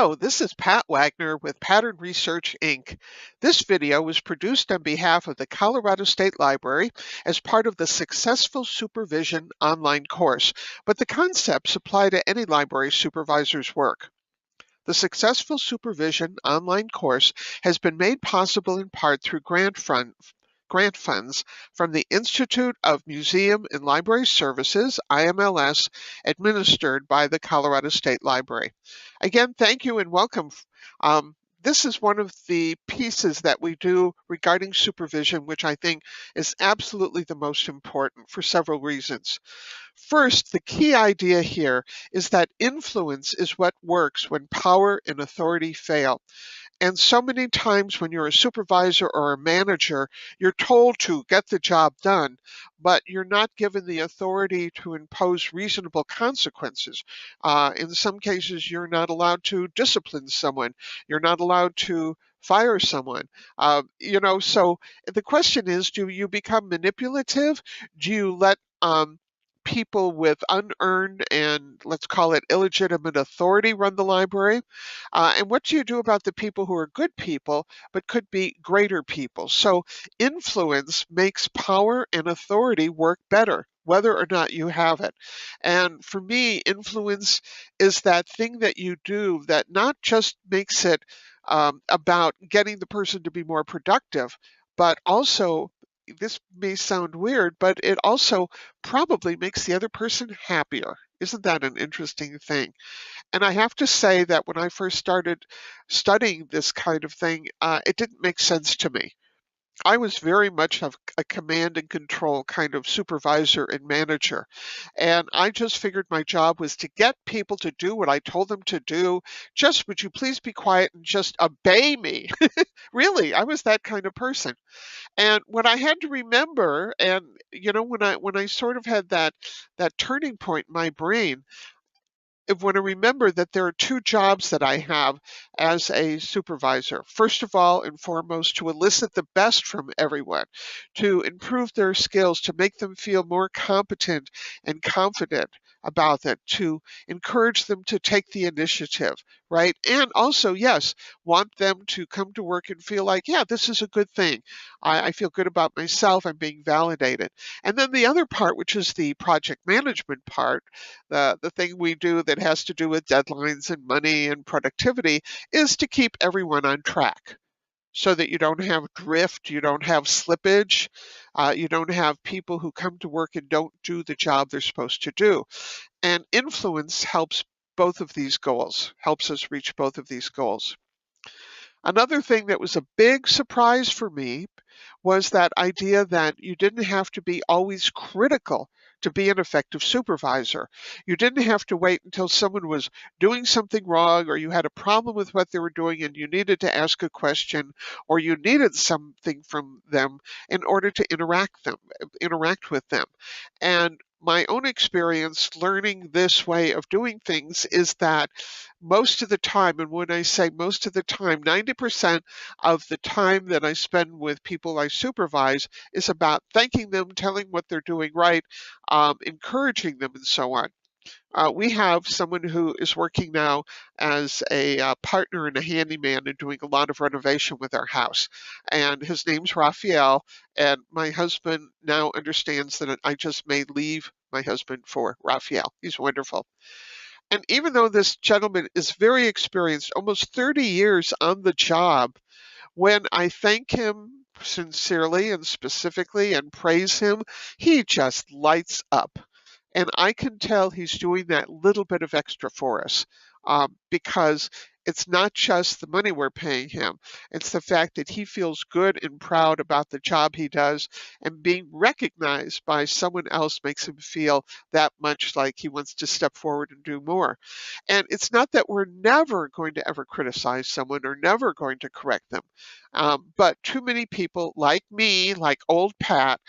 Hello, this is Pat Wagner with Pattern Research Inc. This video was produced on behalf of the Colorado State Library as part of the Successful Supervision online course, but the concepts apply to any library supervisor's work. The Successful Supervision online course has been made possible in part through grant funds from the Institute of Museum and Library Services, IMLS, administered by the Colorado State Library. Again, thank you and welcome. This is one of the pieces that we do regarding supervision, which I think is absolutely the most important for several reasons. First, the key idea here is that influence is what works when power and authority fail. And so many times when you're a supervisor or a manager, you're told to get the job done, but you're not given the authority to impose reasonable consequences. In some cases, you're not allowed to discipline someone. You're not allowed to fire someone. So the question is, do you become manipulative? Do you let people with unearned and, let's call it, illegitimate authority run the library? And what do you do about the people who are good people but could be greater people? So influence makes power and authority work better, whether or not you have it. And for me, influence is that thing that you do that not just makes it about getting the person to be more productive, but also, this may sound weird, but it also probably makes the other person happier. Isn't that an interesting thing? And I have to say that when I first started studying this kind of thing, it didn't make sense to me. I was very much of a command and control kind of supervisor and manager. And I just figured my job was to get people to do what I told them to do. Just would you please be quiet and just obey me? Really, I was that kind of person. And what I had to remember, and when I sort of had that turning point in my brain, when I remember that there are two jobs that I have as a supervisor. First of all and foremost, to elicit the best from everyone, to improve their skills, to make them feel more competent and confident about it, to encourage them to take the initiative, right? And also, yes, want them to come to work and feel like, yeah, this is a good thing. I feel good about myself. I'm being validated. And then the other part, which is the project management part, the thing we do that has to do with deadlines and money and productivity, is to keep everyone on track so that you don't have drift, you don't have slippage, you don't have people who come to work and don't do the job they're supposed to do. And influence helps both of these goals, helps us reach both of these goals. Another thing that was a big surprise for me was that idea that you didn't have to be always critical to be an effective supervisor. You didn't have to wait until someone was doing something wrong or you had a problem with what they were doing and you needed to ask a question or you needed something from them in order to interact with them. And my own experience learning this way of doing things is that most of the time, and when I say most of the time, 90% of the time that I spend with people I supervise is about thanking them, telling what they're doing right, encouraging them, and so on. We have someone who is working now as a partner and a handyman and doing a lot of renovation with our house. And his name's Raphael. And my husband now understands that I just may leave my husband for Raphael. He's wonderful. And even though this gentleman is very experienced, almost 30 years on the job, when I thank him sincerely and specifically and praise him, he just lights up. And I can tell he's doing that little bit of extra for us because it's not just the money we're paying him. It's the fact that he feels good and proud about the job he does, and being recognized by someone else makes him feel that much like he wants to step forward and do more. And it's not that we're never going to ever criticize someone or never going to correct them. But too many people like me, like old Pat,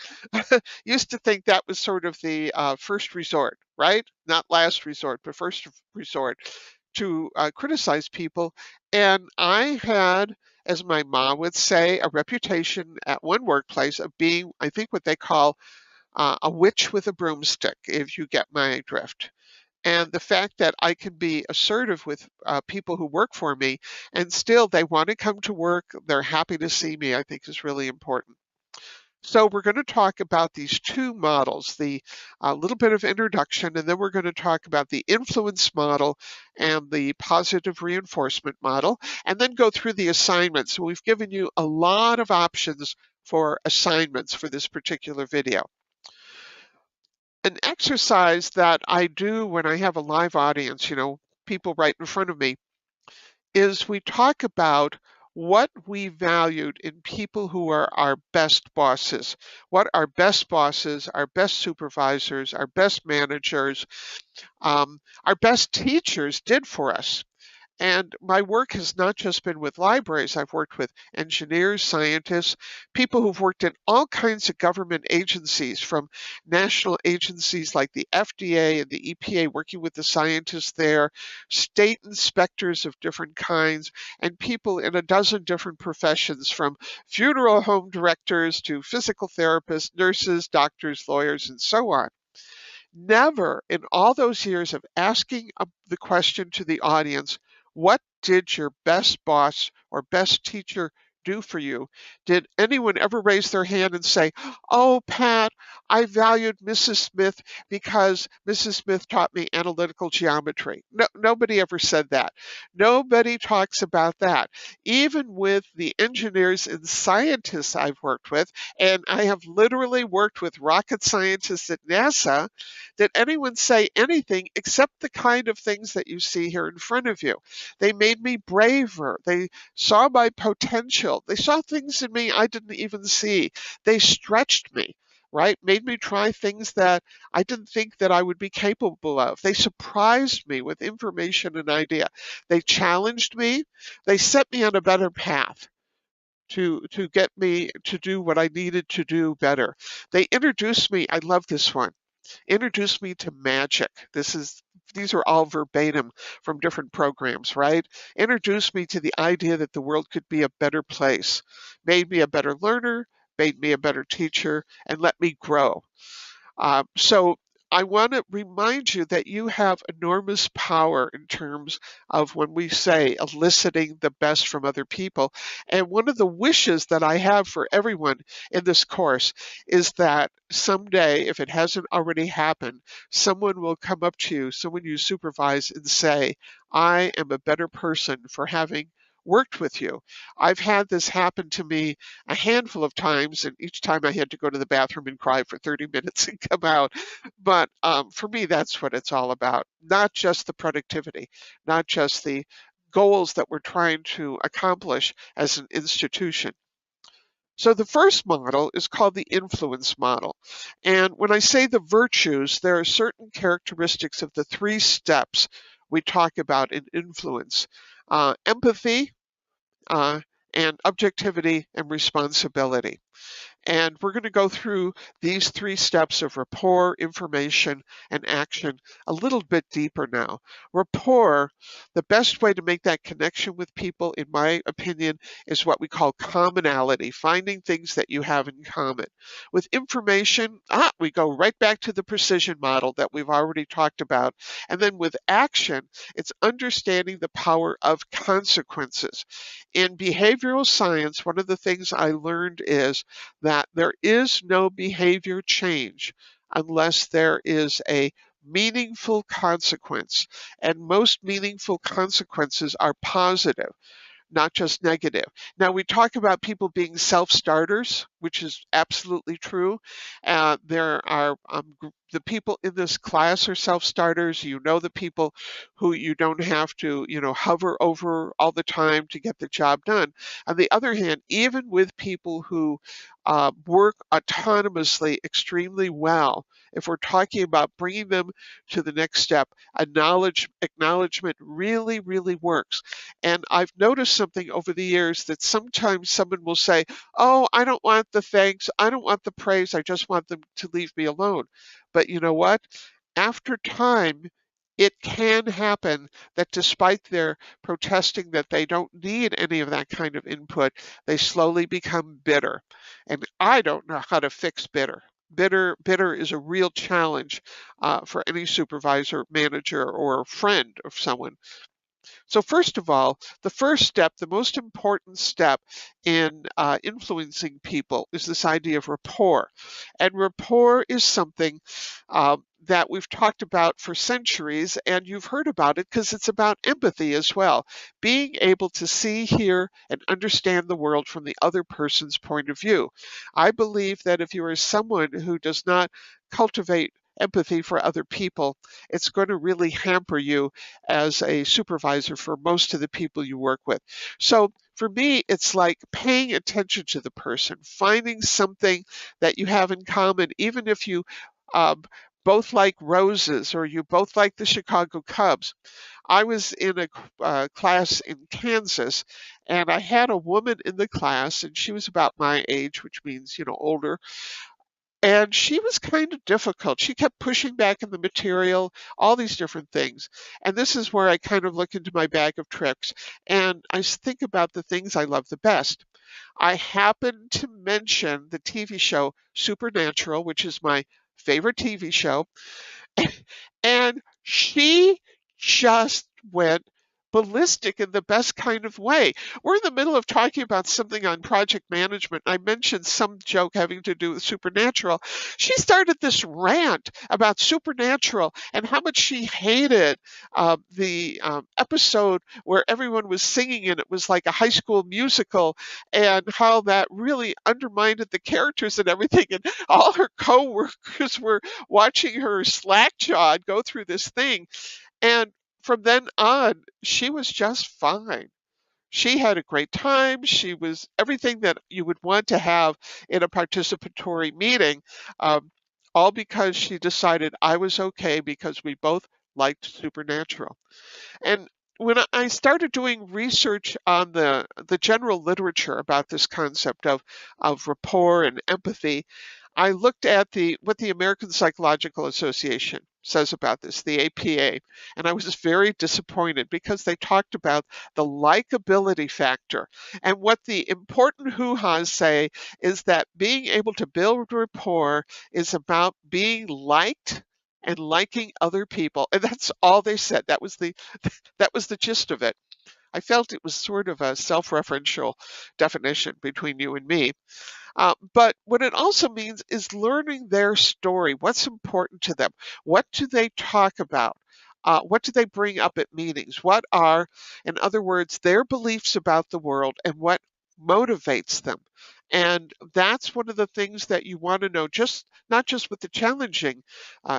used to think that was sort of the first resort, right? Not last resort, but first resort to criticize people. And I had, as my mom would say, a reputation at one workplace of being, I think, what they call a witch with a broomstick, if you get my drift. And the fact that I can be assertive with people who work for me and still they want to come to work, they're happy to see me, I think is really important. So we're going to talk about these two models, the little bit of introduction, and then we're going to talk about the influence model and the positive reinforcement model, and then go through the assignments. So we've given you a lot of options for assignments for this particular video. An exercise that I do when I have a live audience, people right in front of me, is we talk about what we valued in people who are our best bosses, what our best bosses, our best supervisors, our best managers, our best teachers did for us. And my work has not just been with libraries. I've worked with engineers, scientists, people who've worked in all kinds of government agencies, from national agencies like the FDA and the EPA, working with the scientists there, state inspectors of different kinds, and people in a dozen different professions, from funeral home directors to physical therapists, nurses, doctors, lawyers, and so on. Never in all those years of asking the question to the audience, what did your best boss or best teacher do for you? Did anyone ever raise their hand and say, oh, Pat, I valued Mrs. Smith because Mrs. Smith taught me analytical geometry? No, nobody ever said that. Nobody talks about that. Even with the engineers and scientists I've worked with, and I have literally worked with rocket scientists at NASA, did anyone say anything except the kind of things that you see here in front of you? They made me braver. They saw my potential. They saw things in me I didn't even see. They stretched me, right? Made me try things that I didn't think that I would be capable of. They surprised me with information and idea. They challenged me. They set me on a better path to get me to do what I needed to do better. They introduced me, I love this one, introduced me to magic. These are all verbatim from different programs, right? Introduced me to the idea that the world could be a better place, made me a better learner, made me a better teacher, and let me grow. So I want to remind you that you have enormous power in terms of when we say eliciting the best from other people. And one of the wishes that I have for everyone in this course is that someday, if it hasn't already happened, someone will come up to you, someone you supervise, and say, I am a better person for having worked with you. I've had this happen to me a handful of times, and each time I had to go to the bathroom and cry for 30 minutes and come out. But for me, that's what it's all about. Not just the productivity, not just the goals that we're trying to accomplish as an institution. So the first model is called the influence model. And when I say the virtues, there are certain characteristics of the three steps we talk about in influence: empathy, uh, and objectivity and responsibility. And we're going to go through these three steps of rapport, information, and action a little bit deeper now. Rapport, the best way to make that connection with people, in my opinion, is what we call commonality, finding things that you have in common. With information, we go right back to the precision model that we've already talked about. And then with action, it's understanding the power of consequences. In behavioral science, one of the things I learned is that there is no behavior change unless there is a meaningful consequence. And most meaningful consequences are positive, not just negative. Now, we talk about people being self-starters, which is absolutely true. There are the people in this class are self-starters. You know, the people who you don't have to, hover over all the time to get the job done. On the other hand, even with people who work autonomously extremely well, if we're talking about bringing them to the next step, acknowledgement really, really works. And I've noticed something over the years that sometimes someone will say, oh, I don't want the thanks, I don't want the praise, I just want them to leave me alone. But you know what? After time, it can happen that despite their protesting that they don't need any of that kind of input, they slowly become bitter. And I don't know how to fix bitter. Bitter is a real challenge for any supervisor, manager, or friend of someone. So, first of all, the first step, the most important step in influencing people is this idea of rapport. And rapport is something that we've talked about for centuries, and you've heard about it because it's about empathy as well. Being able to see, hear, and understand the world from the other person's point of view. I believe that if you are someone who does not cultivate empathy for other people, it's going to really hamper you as a supervisor for most of the people you work with. So for me, it's like paying attention to the person, finding something that you have in common, even if you um, both like roses or you both like the Chicago Cubs. I was in a class in Kansas, and I had a woman in the class, and she was about my age, which means, older. And she was kind of difficult. She kept pushing back in the material, all these different things. And this is where I kind of look into my bag of tricks and I think about the things I love the best. I happened to mention the TV show Supernatural, which is my favorite TV show. And she just went ballistic in the best kind of way. We're in the middle of talking about something on project management. I mentioned some joke having to do with Supernatural. She started this rant about Supernatural and how much she hated the episode where everyone was singing and it was like a high school musical, and how that really undermined the characters and everything. And all her coworkers were watching her slack-jawed go through this thing. And from then on, she was just fine. She had a great time. She was everything that you would want to have in a participatory meeting, um, all because she decided I was okay because we both liked Supernatural. And when I started doing research on the general literature about this concept of rapport and empathy, I looked at what the American Psychological Association says about this, the APA, and I was very disappointed because they talked about the likability factor. And what the important hoo-has say is that being able to build rapport is about being liked and liking other people. And that's all they said. That was the gist of it. I felt it was sort of a self-referential definition between you and me. But what it also means is learning their story. What's important to them? What do they talk about? What do they bring up at meetings? What are, in other words, their beliefs about the world and what motivates them? And that's one of the things that you want to know, just not just with the challenging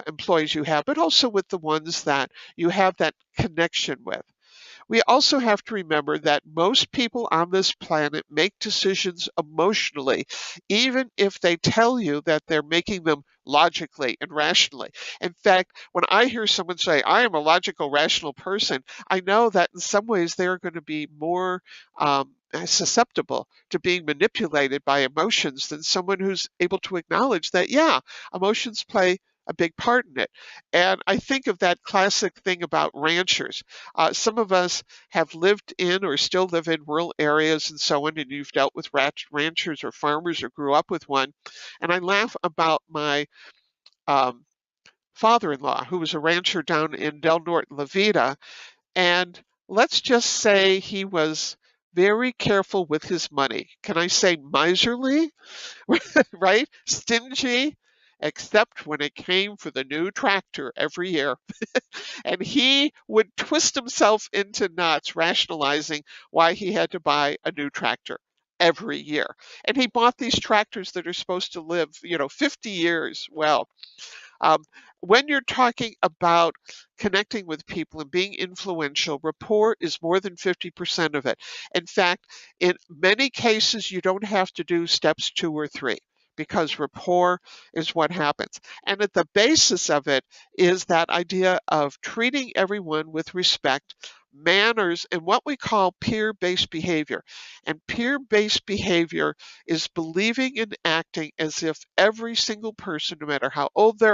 employees you have, but also with the ones that you have that connection with. We also have to remember that most people on this planet make decisions emotionally, even if they tell you that they're making them logically and rationally. In fact, when I hear someone say, I am a logical, rational person, I know that in some ways they're going to be more susceptible to being manipulated by emotions than someone who's able to acknowledge that, yeah, emotions play a big part in it. And I think of that classic thing about ranchers. Some of us have lived in or still live in rural areas and so on, and you've dealt with ranchers or farmers or grew up with one. And I laugh about my um, father-in-law, who was a rancher down in Del Norte, La Vida. And let's just say he was very careful with his money. Can I say miserly? Right? Stingy, except when it came for the new tractor every year. And he would twist himself into knots rationalizing why he had to buy a new tractor every year. And he bought these tractors that are supposed to live, 50 years. Well, um, when you're talking about connecting with people and being influential, rapport is more than 50% of it. In fact, in many cases, you don't have to do steps 2 or 3 because rapport is what happens. And at the basis of it is that idea of treating everyone with respect, manners, and what we call peer based behavior. And peer based behavior is believing and acting as if every single person, no matter how old they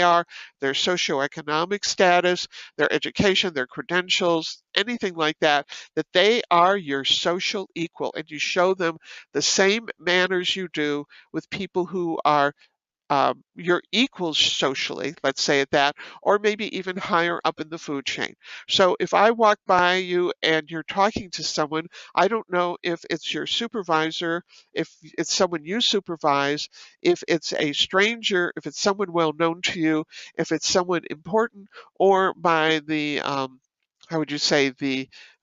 are, their socioeconomic status, their education, their credentials, anything like that, that they are your social equal and you show them the same manners you do with people who are your equals socially, let's say it that, or maybe even higher up in the food chain. So if I walk by you and you're talking to someone, I don't know if it's your supervisor, if it's someone you supervise, if it's a stranger, if it's someone well known to you, if it's someone important, or by the how would you say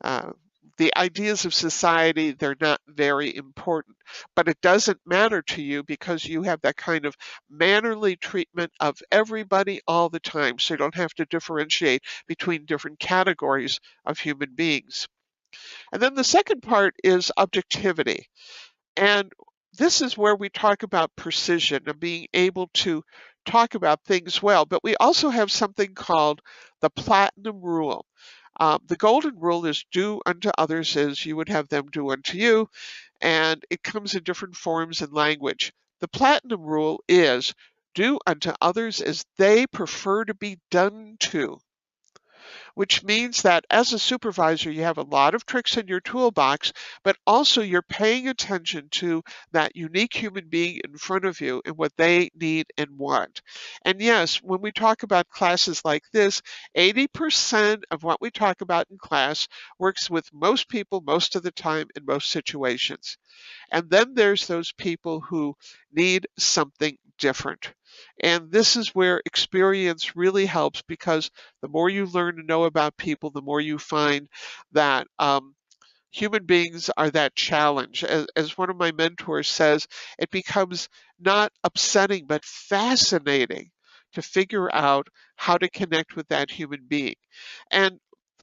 uh, the ideas of society, they're not very important, but it doesn't matter to you because you have that kind of mannerly treatment of everybody all the time. So you don't have to differentiate between different categories of human beings. And then the second part is objectivity. And this is where we talk about precision and being able to talk about things well. But we also have something called the platinum rule. The golden rule is do unto others as you would have them do unto you, and it comes in different forms and language. The platinum rule is do unto others as they prefer to be done to, which means that as a supervisor, you have a lot of tricks in your toolbox, but also you're paying attention to that unique human being in front of you and what they need and want. And yes, when we talk about classes like this, 80% of what we talk about in class works with most people most of the time in most situations. And then there's those people who need something different. And this is where experience really helps, because the more you learn to know about people, the more you find that human beings are that challenge. As one of my mentors says, it becomes not upsetting, but fascinating to figure out how to connect with that human being. And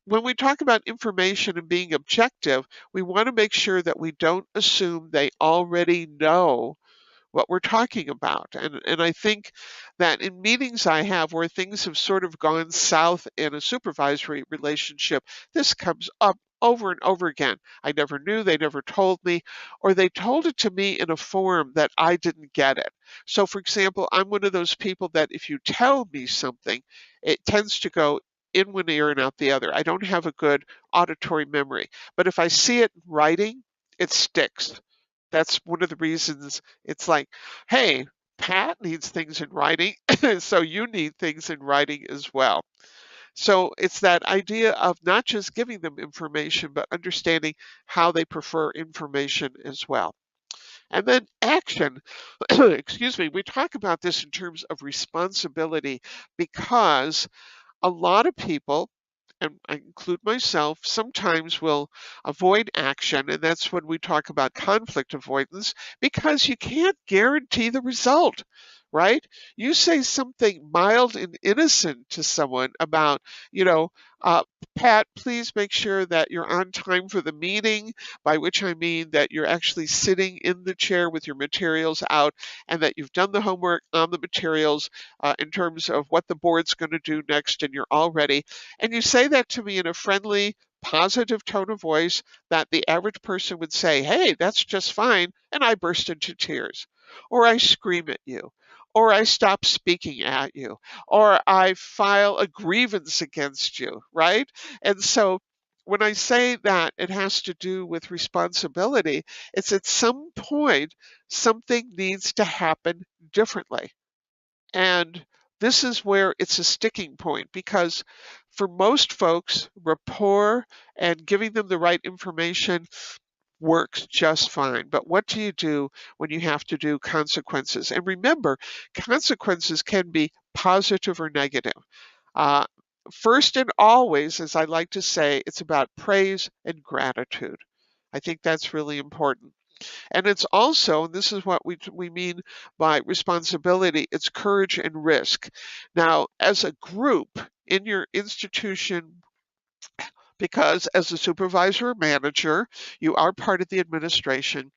when we talk about information and being objective, we want to make sure that we don't assume they already know what we're talking about. And I think that in meetings I have where things have sort of gone south in a supervisory relationship, this comes up over and over again. I never knew, they never told me, or they told it to me in a form that I didn't get it. So, for example, I'm one of those people that if you tell me something, it tends to go in one ear and out the other. I don't have a good auditory memory. But if I see it in writing, it sticks. That's one of the reasons it's like, hey, Pat needs things in writing, so you need things in writing as well. So it's that idea of not just giving them information, but understanding how they prefer information as well. And then action, excuse me, we talk about this in terms of responsibility because a lot of people, and I include myself, sometimes will avoid action. And that's when we talk about conflict avoidance, because you can't guarantee the result, right? You say something mild and innocent to someone about, you know, uh, Pat, please make sure that you're on time for the meeting, by which I mean that you're actually sitting in the chair with your materials out and that you've done the homework on the materials in terms of what the board's going to do next and you're all ready. And you say that to me in a friendly, positive tone of voice that the average person would say, hey, that's just fine. And I burst into tears, or I scream at you, or I stop speaking at you, or I file a grievance against you, right? And so when I say that it has to do with responsibility, it's at some point something needs to happen differently. And this is where it's a sticking point, because for most folks, rapport and giving them the right information works just fine. But what do you do when you have to do consequences? And remember, consequences can be positive or negative. Uh, First and always, as I like to say, it's about praise and gratitude. I think that's really important. And it's also, and this is what we mean by responsibility, it's courage and risk. Now, as a group in your institution, because as a supervisor or manager, you are part of the administration,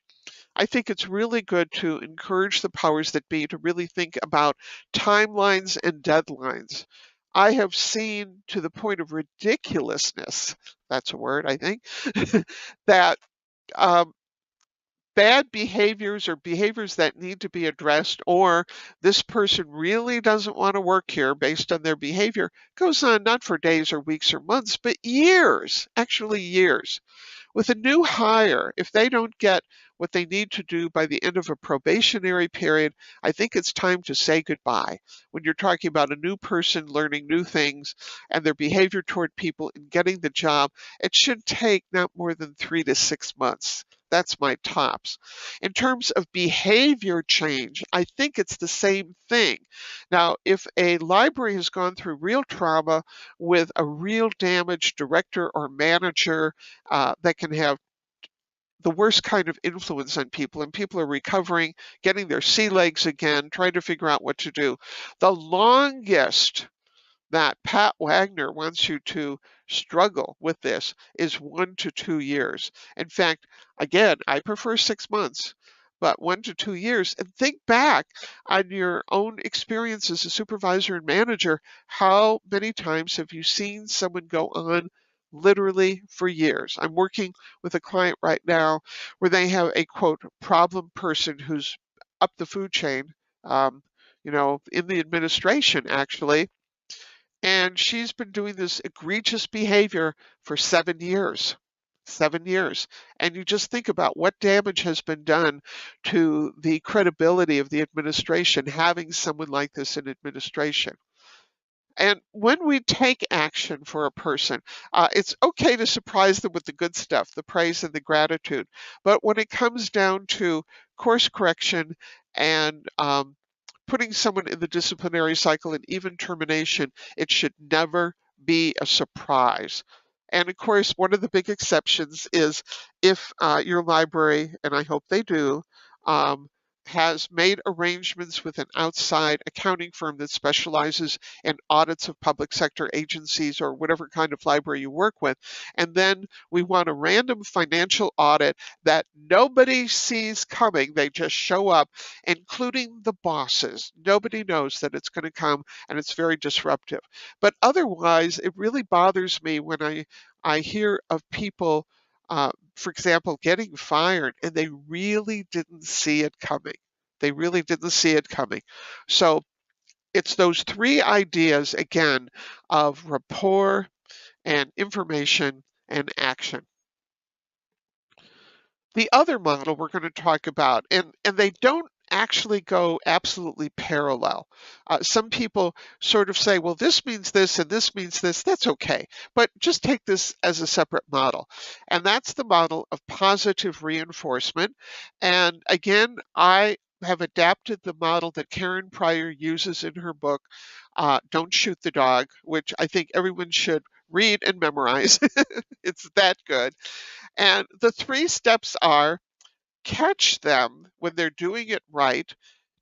I think it's really good to encourage the powers that be to really think about timelines and deadlines. I have seen to the point of ridiculousness, that's a word, I think, that um, bad behaviors or behaviors that need to be addressed, or this person really doesn't want to work here based on their behavior, goes on not for days or weeks or months, but years, actually years. With a new hire, if they don't get what they need to do by the end of a probationary period, I think it's time to say goodbye. When you're talking about a new person learning new things and their behavior toward people and getting the job, it should take not more than 3 to 6 months. That's my tops. In terms of behavior change, I think it's the same thing. Now, if a library has gone through real trauma with a real damaged director or manager that can have the worst kind of influence on people, and people are recovering, getting their sea legs again, trying to figure out what to do. The longest that Pat Wagner wants you to struggle with this is 1 to 2 years. In fact, again, I prefer 6 months, but 1 to 2 years. And think back on your own experience as a supervisor and manager. How many times have you seen someone go on literally for years? I'm working with a client right now where they have a quote problem person who's up the food chain, um, in the administration actually, and she's been doing this egregious behavior for 7 years. 7 years. And you just think about what damage has been done to the credibility of the administration having someone like this in administration. And when we take action for a person, it's okay to surprise them with the good stuff, the praise and the gratitude. But when it comes down to course correction and putting someone in the disciplinary cycle and even termination, it should never be a surprise. And of course, one of the big exceptions is if your library, and I hope they do, um, has made arrangements with an outside accounting firm that specializes in audits of public sector agencies or whatever kind of library you work with. And then we want a random financial audit that nobody sees coming. They just show up, including the bosses. Nobody knows that it's going to come, and it's very disruptive. But otherwise, it really bothers me when I hear of people, for example, getting fired, and they really didn't see it coming. They really didn't see it coming. So it's those three ideas, again, of rapport and information and action. The other model we're going to talk about, and they don't actually go absolutely parallel. Some people sort of say, well, this means this and this means this. That's okay. But just take this as a separate model. And that's the model of positive reinforcement. And again, I have adapted the model that Karen Pryor uses in her book, Don't Shoot the Dog, which I think everyone should read and memorize. It's that good. And the three steps are: catch them when they're doing it right,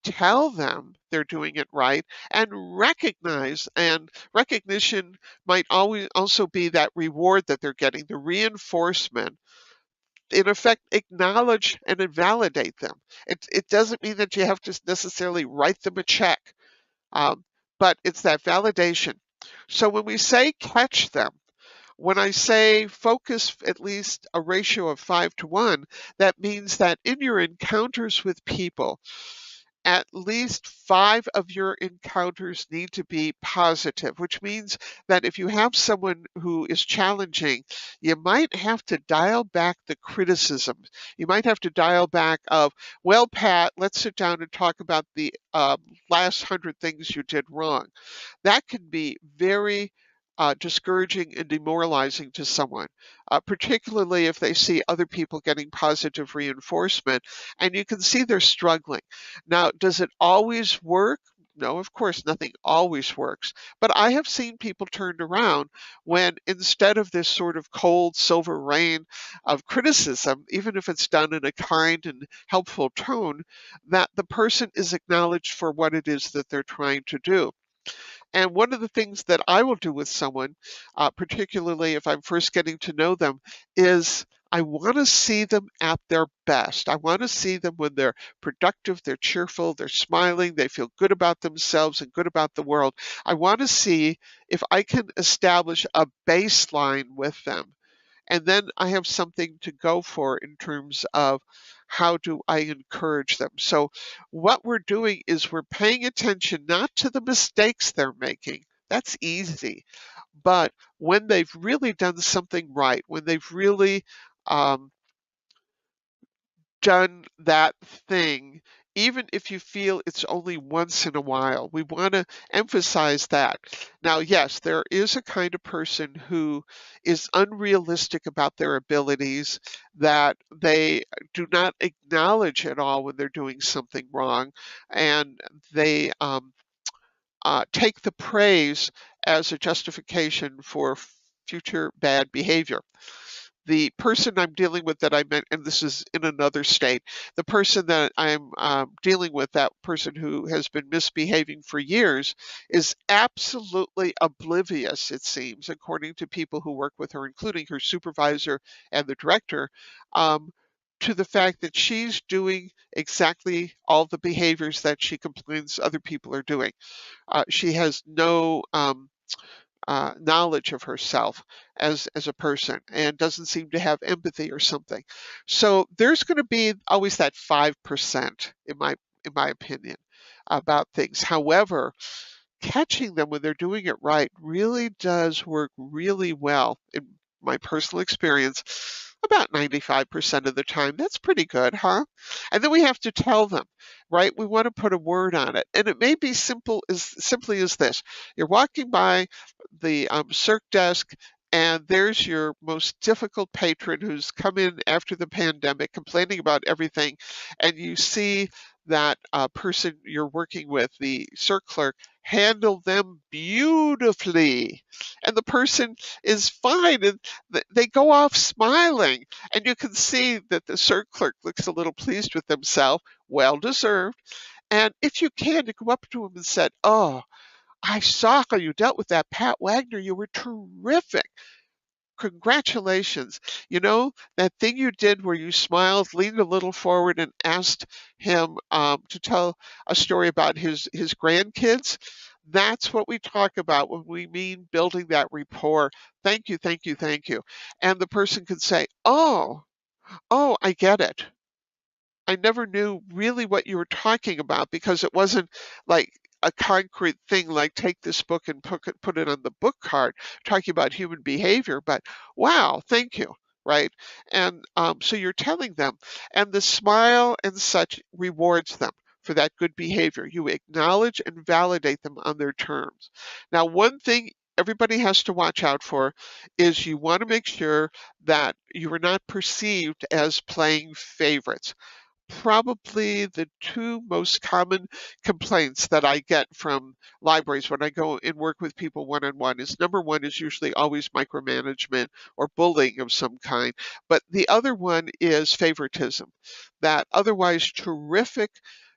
tell them they're doing it right, and recognize. And recognition might always also be that reward that they're getting, the reinforcement. In effect, acknowledge and invalidate them. It doesn't mean that you have to necessarily write them a check, but it's that validation. So when we say catch them, when I say focus at least a ratio of 5 to 1, that means that in your encounters with people, at least 5 of your encounters need to be positive, which means that if you have someone who is challenging, you might have to dial back the criticism. You might have to dial back of, well, Pat, let's sit down and talk about the last 100 things you did wrong. That can be very discouraging and demoralizing to someone, particularly if they see other people getting positive reinforcement and you can see they're struggling. Now, does it always work? No, of course, nothing always works. But I have seen people turned around when instead of this sort of cold silver rain of criticism, even if it's done in a kind and helpful tone, that the person is acknowledged for what it is that they're trying to do. And one of the things that I will do with someone, particularly if I'm first getting to know them, is I want to see them at their best. I want to see them when they're productive, they're cheerful, they're smiling, they feel good about themselves and good about the world. I want to see if I can establish a baseline with them. And then I have something to go for in terms of how do I encourage them. So what we're doing is we're paying attention not to the mistakes they're making. That's easy. But when they've really done something right, when they've really um, done that thing, even if you feel it's only once in a while. We want to emphasize that. Now, yes, there is a kind of person who is unrealistic about their abilities, that they do not acknowledge at all when they're doing something wrong, and they take the praise as a justification for future bad behavior. The person I'm dealing with that I meant, and this is in another state, the person that I'm dealing with, that person who has been misbehaving for years, is absolutely oblivious, it seems, according to people who work with her, including her supervisor and the director, um, to the fact that she's doing exactly all the behaviors that she complains other people are doing. She has no knowledge of herself as a person, and doesn't seem to have empathy or something. So there's going to be always that 5% in my opinion about things. However, catching them when they're doing it right really does work really well in my personal experience. About 95% of the time. That's pretty good, huh? And then we have to tell them, right? We want to put a word on it. And it may be simply as this. You're walking by the circ desk, and there's your most difficult patron who's come in after the pandemic complaining about everything, and you see that person you're working with, the circ clerk, handle them beautifully, and the person is fine, and they go off smiling, and you can see that the circ clerk looks a little pleased with himself, well deserved. And if you can, to go up to him and said, "Oh, I saw how you dealt with that Pat Wagner. You were terrific. Congratulations. You know, that thing you did where you smiled, leaned a little forward, and asked him to tell a story about his grandkids. That's what we talk about when we mean building that rapport. Thank you, thank you, thank you." And the person could say, oh, I get it. I never knew really what you were talking about, because it wasn't like a concrete thing like take this book and put it on the book card talking about human behavior, but wow, thank you, right? And so you're telling them, and the smile and such rewards them for that good behavior. You acknowledge and validate them on their terms. Now, one thing everybody has to watch out for is you want to make sure that you are not perceived as playing favorites. Probably the two most common complaints that I get from libraries when I go and work with people one on one is, number one is usually always micromanagement or bullying of some kind. But the other one is favoritism, that otherwise terrific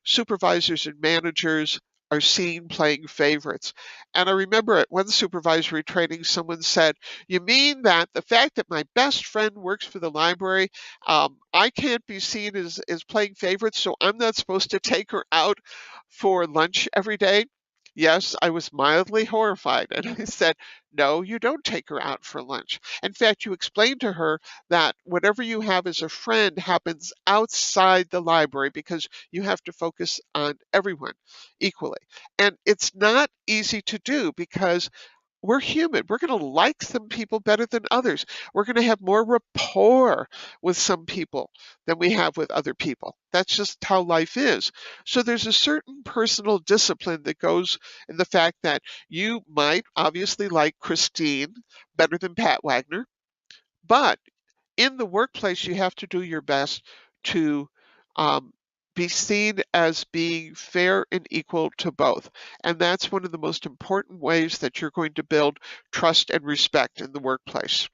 supervisors and managers are seen playing favorites. And I remember at one supervisory training, someone said, "You mean that the fact that my best friend works for the library, I can't be seen as playing favorites, so I'm not supposed to take her out for lunch every day?" Yes, I was mildly horrified. And I said, "No, you don't take her out for lunch. In fact, you explain to her that whatever you have as a friend happens outside the library, because you have to focus on everyone equally." And it's not easy to do, because we're human. We're going to like some people better than others. We're going to have more rapport with some people than we have with other people. That's just how life is. So there's a certain personal discipline that goes in the fact that you might obviously like Christine better than Pat Wagner, but in the workplace, you have to do your best to um, be seen as being fair and equal to both. And that's one of the most important ways that you're going to build trust and respect in the workplace.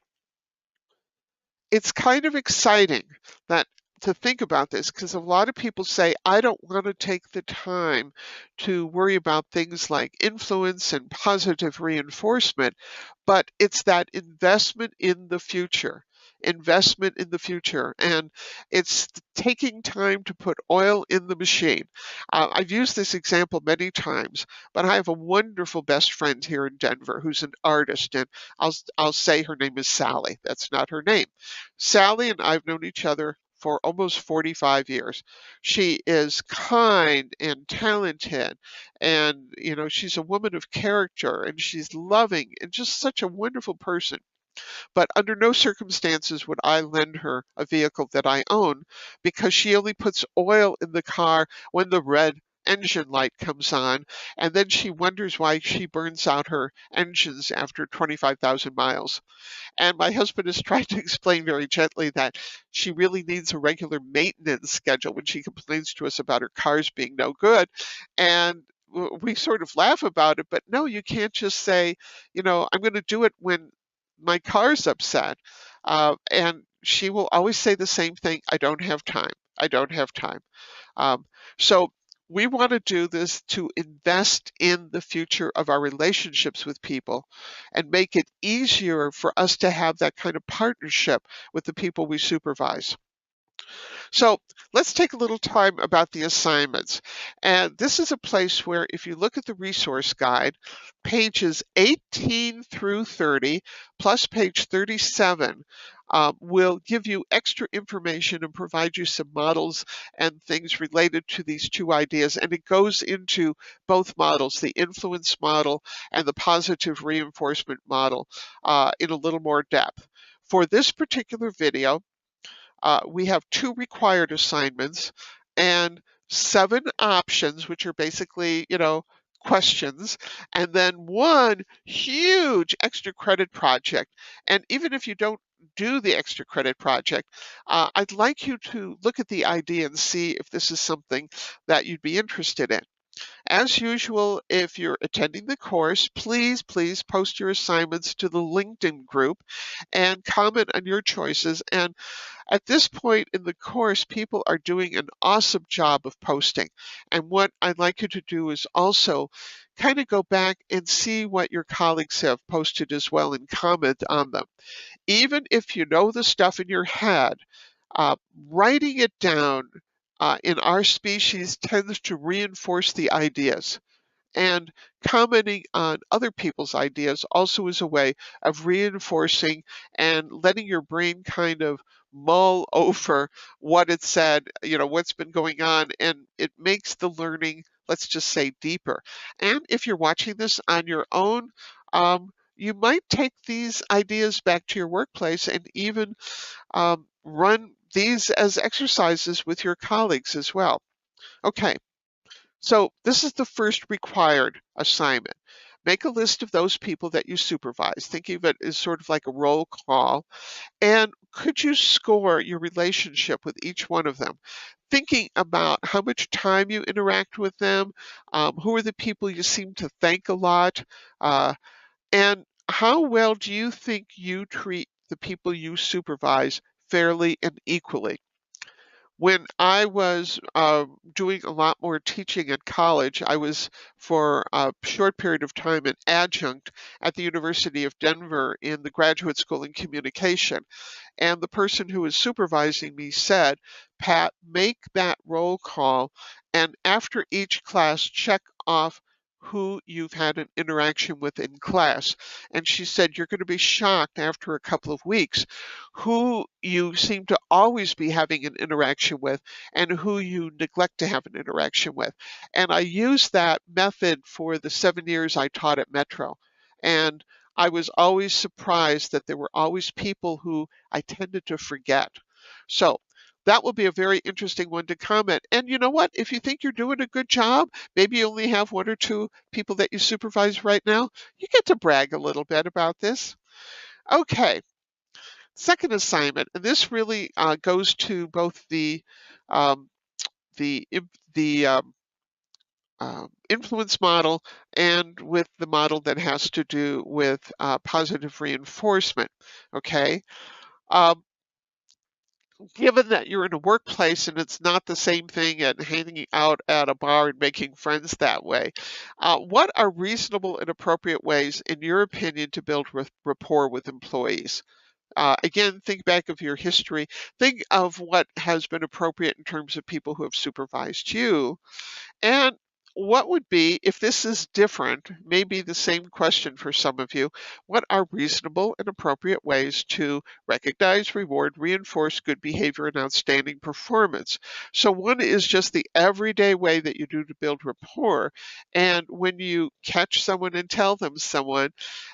It's kind of exciting that to think about this, because a lot of people say, "I don't want to take the time to worry about things like influence and positive reinforcement," but it's that investment in the future. Investment in the future, and it's taking time to put oil in the machine. I've used this example many times, but I have a wonderful best friend here in Denver who's an artist, and I'll say her name is Sally. That's not her name. Sally and I've known each other for almost 45 years. She is kind and talented, and she's a woman of character, and she's loving and just such a wonderful person. But under no circumstances would I lend her a vehicle that I own because she only puts oil in the car when the red engine light comes on, and then she wonders why she burns out her engines after 25,000 miles. And my husband has tried to explain very gently that she really needs a regular maintenance schedule when she complains to us about her cars being no good. And we sort of laugh about it, but no, you can't just say, I'm going to do it when my car's upset. And she will always say the same thing: I don't have time. I don't have time. Um, so we want to do this to invest in the future of our relationships with people and make it easier for us to have that kind of partnership with the people we supervise. So let's take a little time about the assignments. And this is a place where, if you look at the resource guide, pages 18 through 30, plus page 37, will give you extra information and provide you some models and things related to these two ideas. And it goes into both models, the influence model and the positive reinforcement model, in a little more depth. For this particular video, we have 2 required assignments and 7 options, which are basically, questions, and then 1 huge extra credit project. And even if you don't do the extra credit project, I'd like you to look at the idea and see if this is something that you'd be interested in. As usual, if you're attending the course, please post your assignments to the LinkedIn group and comment on your choices. And at this point in the course, people are doing an awesome job of posting. And what I'd like you to do is also kind of go back and see what your colleagues have posted as well and comment on them. Even if you know the stuff in your head, writing it down in our species tends to reinforce the ideas. And commenting on other people's ideas also is a way of reinforcing and letting your brain kind of mull over what it said, what's been going on, and it makes the learning, let's just say, deeper. And if you're watching this on your own, you might take these ideas back to your workplace and even run these as exercises with your colleagues as well. Okay, so this is the first required assignment. Make a list of those people that you supervise. Think of it as sort of like a roll call. And could you score your relationship with each one of them? Thinking about how much time you interact with them, who are the people you seem to thank a lot, and how well do you think you treat the people you supervise fairly and equally? When I was doing a lot more teaching at college, I was for a short period of time an adjunct at the University of Denver in the Graduate School in Communication. And the person who was supervising me said, Pat, make that roll call, and after each class, check off who you've had an interaction with in class. And she said, you're going to be shocked after a couple of weeks who you seem to always be having an interaction with and who you neglect to have an interaction with. And I used that method for the 7 years I taught at Metro. And I was always surprised that there were always people who I tended to forget. So that will be a very interesting one to comment. And you know what? If you think you're doing a good job, maybe you only have 1 or 2 people that you supervise right now, you get to brag a little bit about this. Okay, second assignment, and this really goes to both um, the influence model and with the model that has to do with positive reinforcement. Okay. Um, Given that you're in a workplace and it's not the same thing as hanging out at a bar and making friends that way, what are reasonable and appropriate ways, in your opinion, to build rapport with employees? Again, think back of your history. Think of what has been appropriate in terms of people who have supervised you. And what would be, if this is different, maybe the same question for some of you, what are reasonable and appropriate ways to recognize, reward, reinforce good behavior and outstanding performance? So one is just the everyday way that you do to build rapport. And when you catch someone and tell them someone,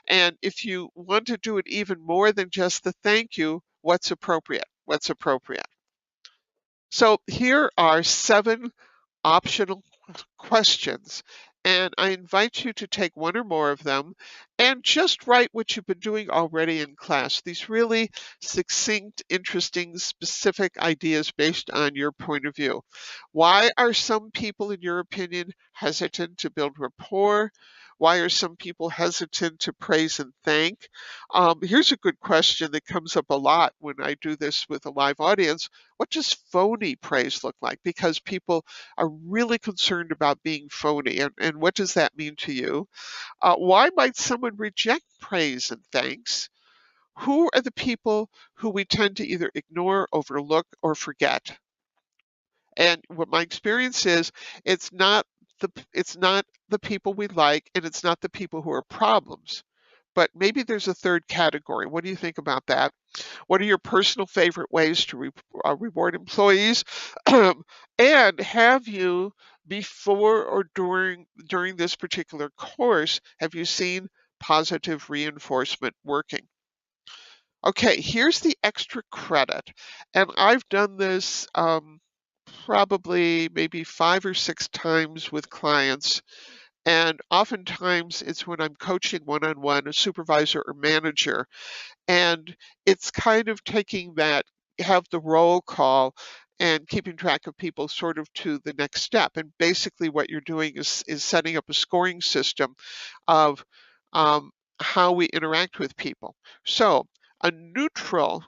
and if you want to do it even more than just the thank you, what's appropriate? What's appropriate? So here are 7 optional questions. And I invite you to take one or more of them and just write what you've been doing already in class. These really succinct, interesting, specific ideas based on your point of view. Why are some people, in your opinion, hesitant to build rapport? Why are some people hesitant to praise and thank? Here's a good question that comes up a lot when I do this with a live audience. What does phony praise look like? Because people are really concerned about being phony. And what does that mean to you? Why might someone reject praise and thanks? Who are the people who we tend to either ignore, overlook, or forget? And what my experience is, it's not the people we like, and it's not the people who are problems. But maybe there's a third category. What do you think about that? What are your personal favorite ways to reward employees? And have you, before or during this particular course, have you seen positive reinforcement working? Okay, here's the extra credit. And I've done this probably maybe 5 or 6 times with clients. And oftentimes it's when I'm coaching one-on-one, a supervisor or manager, and it's kind of taking that, have the roll call and keeping track of people sort of to the next step. And basically what you're doing is setting up a scoring system of um, how we interact with people. So a neutral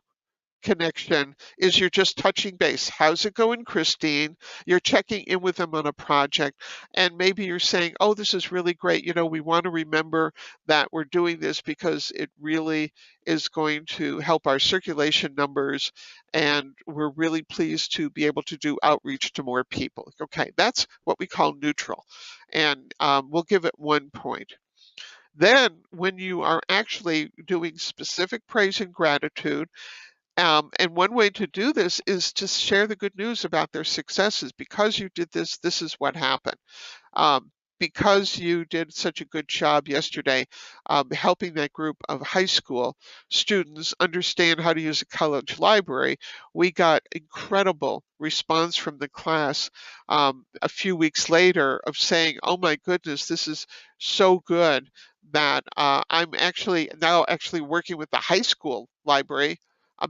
connection is you're just touching base. How's it going, Christine? You're checking in with them on a project, and maybe you're saying, oh, this is really great. We want to remember that we're doing this because it really is going to help our circulation numbers, and we're really pleased to be able to do outreach to more people. Okay, that's what we call neutral, and we'll give it 1 point. Then, when you are actually doing specific praise and gratitude, and one way to do this is to share the good news about their successes. Because you did this, this is what happened. Because you did such a good job yesterday helping that group of high school students understand how to use a college library, we got incredible response from the class a few weeks later of saying, oh my goodness, this is so good that I'm actually working with the high school library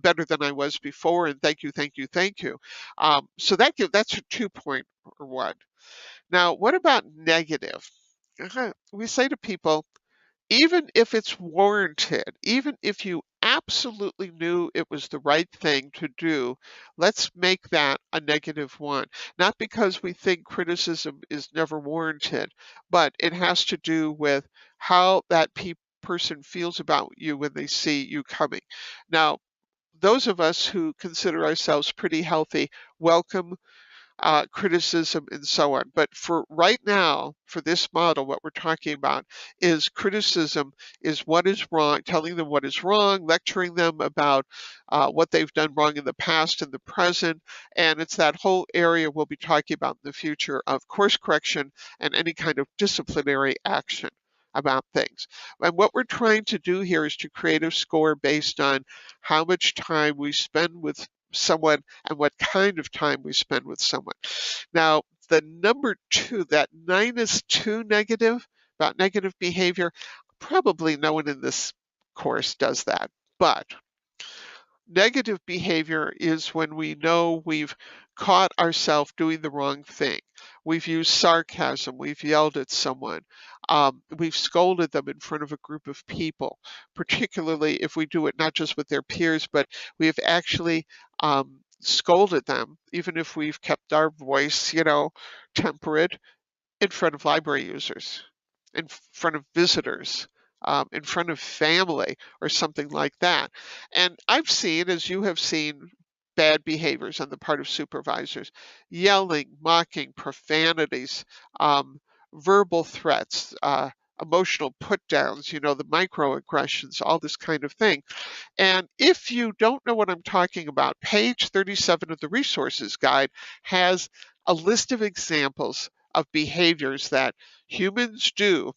better than I was before, and thank you, thank you, thank you. So that's a 2 point or one. Now, what about negative? We say to people, even if it's warranted, even if you absolutely knew it was the right thing to do, let's make that a -1. Not because we think criticism is never warranted, but it has to do with how that person feels about you when they see you coming. Now, those of us who consider ourselves pretty healthy welcome criticism and so on. But for right now, for this model, what we're talking about is criticism is what is wrong, telling them what is wrong, lecturing them about what they've done wrong in the past and the present. And it's that whole area we'll be talking about in the future of course correction and any kind of disciplinary action about things. And what we're trying to do here is to create a score based on how much time we spend with someone and what kind of time we spend with someone. Now, the number 2, that -2 negative, about negative behavior, probably no one in this course does that. But negative behavior is when we know we've caught ourselves doing the wrong thing. We've used sarcasm, we've yelled at someone, we've scolded them in front of a group of people, particularly if we do it not just with their peers, but we have actually scolded them, even if we've kept our voice, temperate, in front of library users, in front of visitors, in front of family, or something like that. And I've seen, as you have seen, bad behaviors on the part of supervisors, yelling, mocking, profanities, verbal threats, emotional put downs, the microaggressions, all this kind of thing. And if you don't know what I'm talking about, page 37 of the resources guide has a list of examples of behaviors that humans do.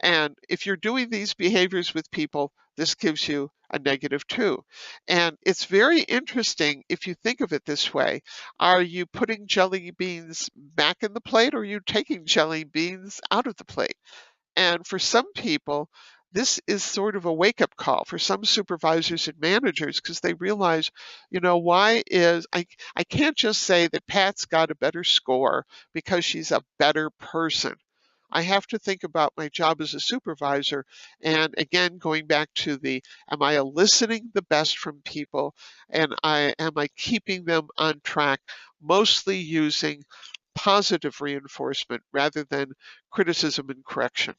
And if you're doing these behaviors with people, this gives you a negative two. And it's very interesting if you think of it this way. Are you putting jelly beans back in the plate, or are you taking jelly beans out of the plate? And for some people, this is sort of a wake up call for some supervisors and managers, because they realize, I can't just say that Pat's got a better score because she's a better person. I have to think about my job as a supervisor. And again, going back to am I eliciting the best from people? And am I keeping them on track, mostly using positive reinforcement rather than criticism and correction?